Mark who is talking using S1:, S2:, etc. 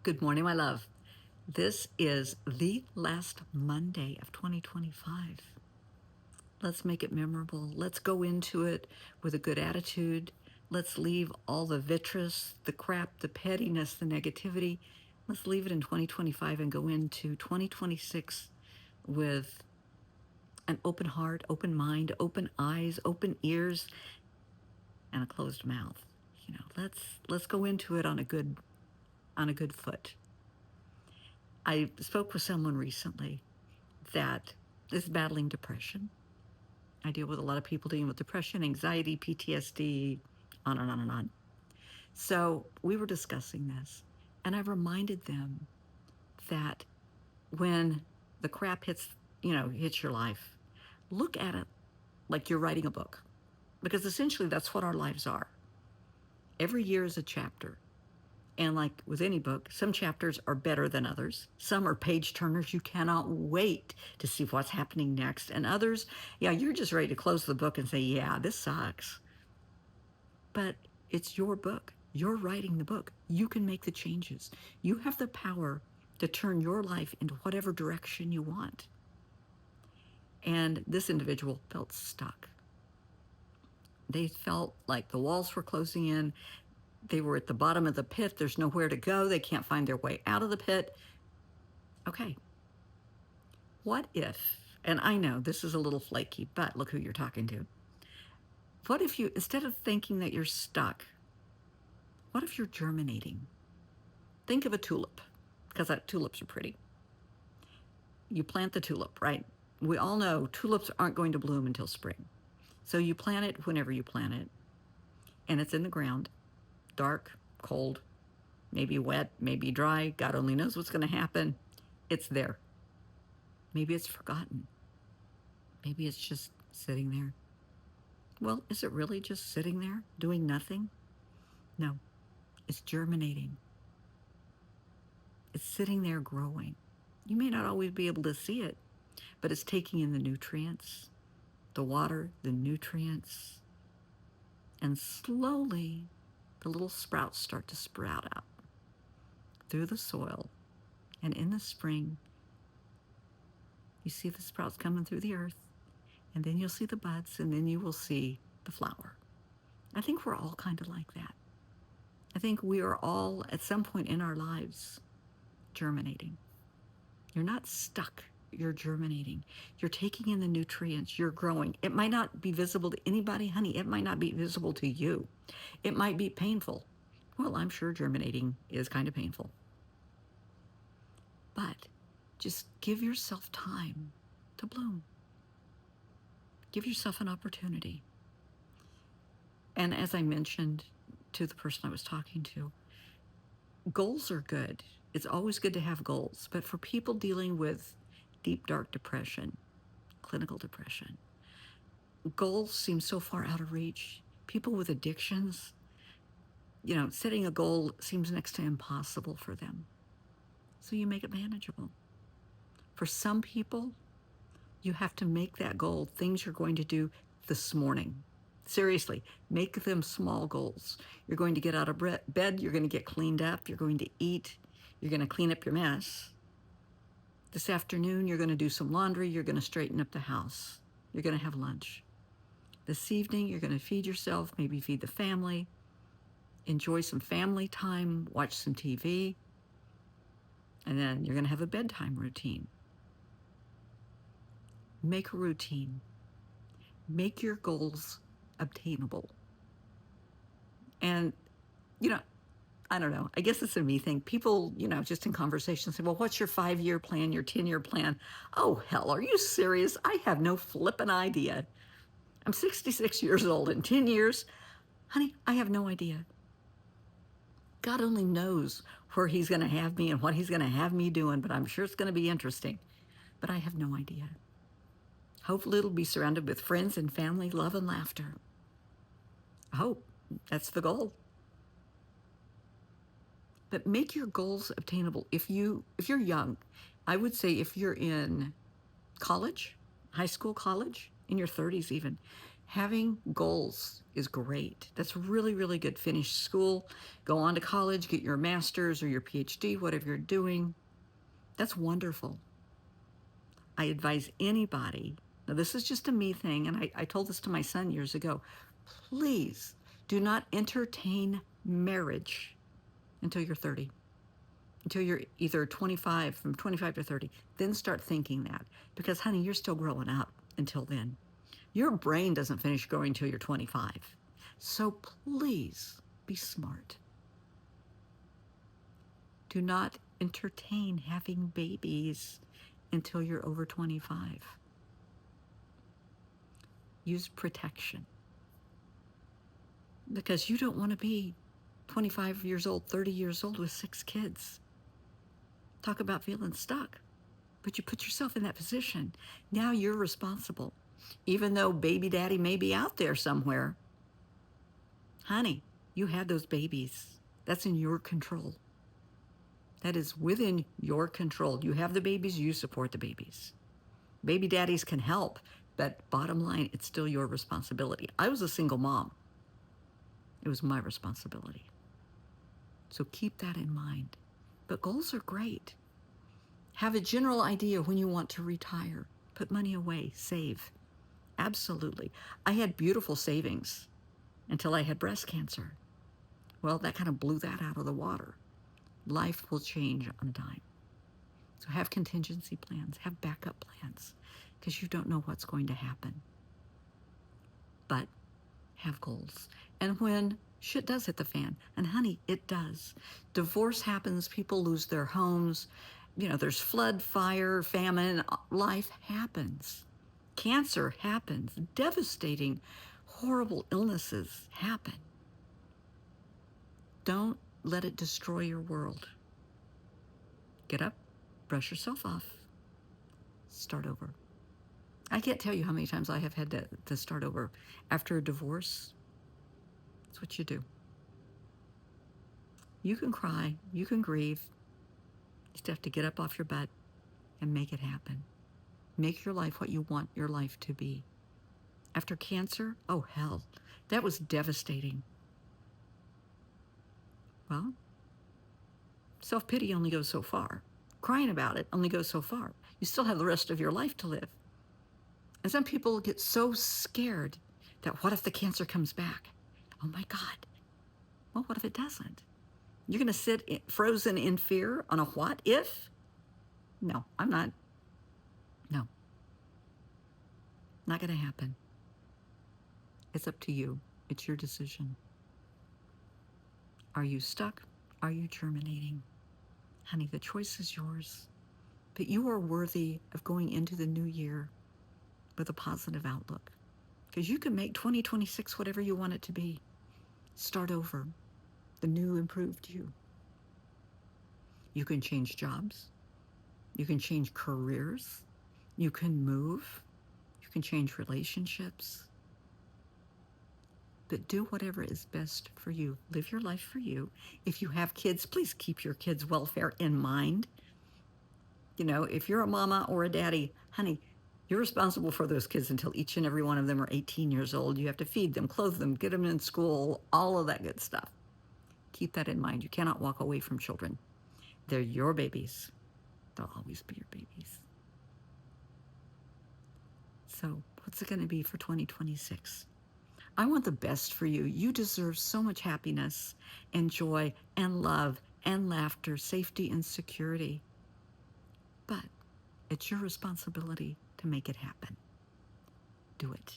S1: Good morning, my love. This is the last Monday of 2025. Let's make it memorable. Let's go into it with a good attitude. Let's leave all the vitriol, the crap, the pettiness, the negativity. Let's leave it in 2025 and go into 2026 with an open heart, open mind, open eyes, open ears, and a closed mouth. Let's go into it on a good foot. I spoke with someone recently that is battling depression. I deal with a lot of people dealing with depression, anxiety, PTSD, on and on and on. So we were discussing this, and I reminded them that when the crap hits your life, look at it like you're writing a book, because essentially that's what our lives are. Every year is a chapter. And like with any book, some chapters are better than others. Some are page turners. You cannot wait to see what's happening next. And others, yeah, you're just ready to close the book and say, yeah, this sucks. But it's your book. You're writing the book. You can make the changes. You have the power to turn your life into whatever direction you want. And this individual felt stuck. They felt like the walls were closing in. They were at the bottom of the pit. There's nowhere to go. They can't find their way out of the pit. Okay, what if, and I know this is a little flaky, but look who you're talking to. What if you, instead of thinking that you're stuck, what if you're germinating? Think of a tulip, because tulips are pretty. You plant the tulip, right? We all know tulips aren't going to bloom until spring. So you plant it whenever you plant it, and it's in the ground, dark, cold, maybe wet, maybe dry. God only knows what's going to happen. It's there. Maybe it's forgotten. Maybe it's just sitting there. Well, is it really just sitting there doing nothing? No, it's germinating. It's sitting there growing. You may not always be able to see it, but it's taking in the nutrients, the water, the nutrients, and slowly the little sprouts start to sprout out through the soil. And in the spring, you see the sprouts coming through the earth, and then you'll see the buds, and then you will see the flower. I think we're all kind of like that. I think we are all, at some point in our lives, germinating. You're not stuck. You're germinating. You're taking in the nutrients. You're growing. It might not be visible to anybody, honey. It might not be visible to you. It might be painful. Well, I'm sure germinating is kind of painful. But just give yourself time to bloom. Give yourself an opportunity. And as I mentioned to the person I was talking to, goals are good. It's always good to have goals. But for people dealing with deep, dark depression, clinical depression, goals seem so far out of reach. People with addictions, setting a goal seems next to impossible for them. So you make it manageable. For some people, you have to make that goal things you're going to do this morning. Seriously, make them small goals. You're going to get out of bed, you're going to get cleaned up, you're going to eat, you're going to clean up your mess. This afternoon, you're going to do some laundry, you're going to straighten up the house, you're going to have lunch. This evening, you're going to feed yourself, maybe feed the family, enjoy some family time, watch some TV, and then you're going to have a bedtime routine. Make a routine. Make your goals obtainable. And, I don't know. I guess it's a me thing. People, just in conversation say, well, what's your 5-year plan, your 10-year plan? Oh, hell, are you serious? I have no flippin' idea. I'm 66 years old. In 10 years, honey, I have no idea. God only knows where he's going to have me and what he's going to have me doing, but I'm sure it's going to be interesting. But I have no idea. Hopefully it'll be surrounded with friends and family, love and laughter. I hope that's the goal. But make your goals obtainable. If you're young, I would say if you're in college, high school, college, in your 30s even, Having goals is great. That's really, really good. Finish school, go on to college, get your master's or your PhD, whatever you're doing. That's wonderful. I advise anybody, now this is just a me thing, and I told this to my son years ago, please do not entertain marriage until you're 30, until you're either 25, from 25 to 30. Then start thinking that, because honey, you're still growing up until then. Your brain doesn't finish growing until you're 25. So please be smart. Do not entertain having babies until you're over 25. Use protection, because you don't want to be 25 years old, 30 years old with 6 kids. Talk about feeling stuck. But you put yourself in that position. Now you're responsible. Even though baby daddy may be out there somewhere, honey, you had those babies. That's in your control. That is within your control. You have the babies, you support the babies. Baby daddies can help, but bottom line, it's still your responsibility. I was a single mom. It was my responsibility. So keep that in mind. But goals are great. Have a general idea when you want to retire. Put money away, save. Absolutely. I had beautiful savings until I had breast cancer. Well, that kind of blew that out of the water. Life will change on a dime. So have contingency plans, have backup plans, because you don't know what's going to happen. But have goals. And when shit does hit the fan, and honey, it does. Divorce happens, people lose their homes, there's flood, fire, famine, life happens. Cancer happens, devastating, horrible illnesses happen. Don't let it destroy your world. Get up, brush yourself off, start over. I can't tell you how many times I have had to start over. After a divorce, that's what you do. You can cry, you can grieve. You just have to get up off your butt and make it happen. Make your life what you want your life to be. After cancer, oh hell, that was devastating. Well, self-pity only goes so far. Crying about it only goes so far. You still have the rest of your life to live. And some people get so scared that what if the cancer comes back? Oh my God. Well, what if it doesn't? You're going to sit frozen in fear on a what if? No, I'm not. No. Not going to happen. It's up to you. It's your decision. Are you stuck? Are you germinating? Honey, the choice is yours. But you are worthy of going into the new year with a positive outlook. Because you can make 2026 whatever you want it to be. Start over. The new, improved you. You can change jobs. You can change careers. You can move. You can change relationships. But do whatever is best for you. Live your life for you. If you have kids, please keep your kids' welfare in mind. If you're a mama or a daddy, honey, you're responsible for those kids until each and every one of them are 18 years old. You have to feed them, clothe them, get them in school, all of that good stuff. Keep that in mind. You cannot walk away from children. They're your babies. They'll always be your babies. So what's it going to be for 2026? I want the best for you. You deserve so much happiness and joy and love and laughter, safety and security. But it's your responsibility to make it happen. Do it.